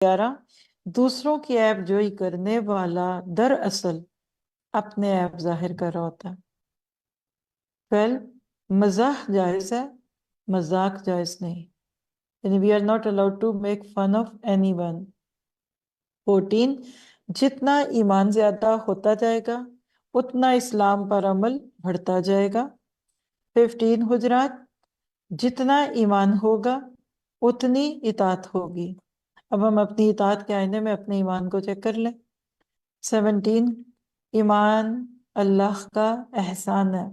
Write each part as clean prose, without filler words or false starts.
11 دوسروں کی عیب جوئی کرنے والا دراصل اپنے عیب ظاہر کر رہا ہوتا ہے. 12 مزاح جائز ہے، مذاق جائز نہیں، یعنی we are not allowed to make fun of anyone. 14 جتنا ایمان زیادہ ہوتا جائے گا اتنا اسلام پر عمل بڑھتا جائے گا. 15 حجرات جتنا ایمان ہوگا اتنی اطاعت ہوگی. اب ہم اپنی اطاعت کے آئینے میں اپنے ایمان کو چیک کر لیں. 17 ایمان اللہ کا احسان ہے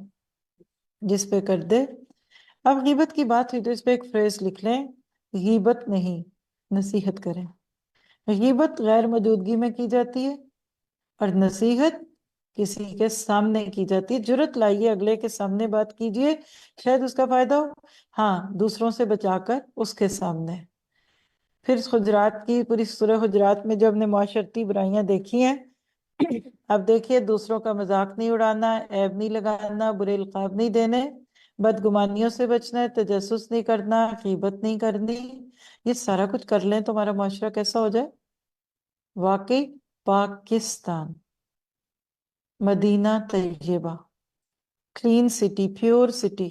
جس پہ کر دے. اب غیبت کی بات ہوئی تو اس پہ ایک فریز لکھ لیں، غیبت نہیں نصیحت کریں. غیبت غیر موجودگی میں کی جاتی ہے اور نصیحت کسی کے سامنے کی جاتی ہے. جرت لائیے اگلے کے سامنے بات کیجئے، شاید اس کا فائدہ ہو، ہاں دوسروں سے بچا کر اس کے سامنے. پھر حجرات کی پوری سورہ حجرات میں جو ہم نے معاشرتی برائیاں دیکھی ہیں، اب دیکھیے دوسروں کا مذاق نہیں اڑانا، عیب نہیں لگانا، برے القاب نہیں دینے، بدگمانیوں سے بچنا ہے، تجسس نہیں کرنا، غیبت نہیں کرنی. یہ سارا کچھ کر لیں تو ہمارا معاشرہ کیسا ہو جائے؟ واقعی پاکستان، مدینہ طیبہ، کلین سٹی، پیور سٹی.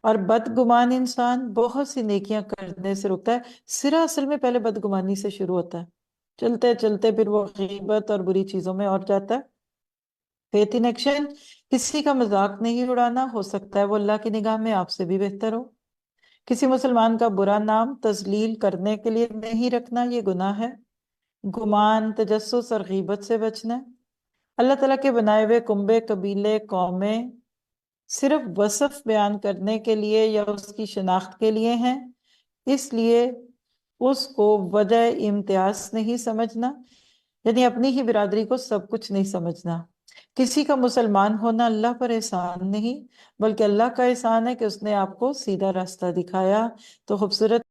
اور بدگمان انسان بہت سی نیکیاں کرنے سے رکتا ہے. سرا اصل میں پہلے بدگمانی سے شروع ہوتا ہے، چلتے چلتے پھر وہ غیبت اور بری چیزوں میں اور جاتا ہے. فیتھ ان ایکشن کسی کا مذاق نہیں اڑانا، ہو سکتا ہے وہ اللہ کی نگاہ میں آپ سے بھی بہتر ہو. کسی مسلمان کا برا نام تذلیل کرنے کے لیے نہیں رکھنا، یہ گناہ ہے. گمان، تجسس اور غیبت سے بچنا ہے. اللہ تعالیٰ کے بنائے ہوئے کنبے، قبیلے، قومیں صرف وصف بیان کرنے کے لیے یا اس کی شناخت کے لیے ہیں، اس لیے اس کو وجہ امتیاز نہیں سمجھنا، یعنی اپنی ہی برادری کو سب کچھ نہیں سمجھنا. کسی کا مسلمان ہونا اللہ پر احسان نہیں بلکہ اللہ کا احسان ہے کہ اس نے آپ کو سیدھا راستہ دکھایا. تو خوبصورت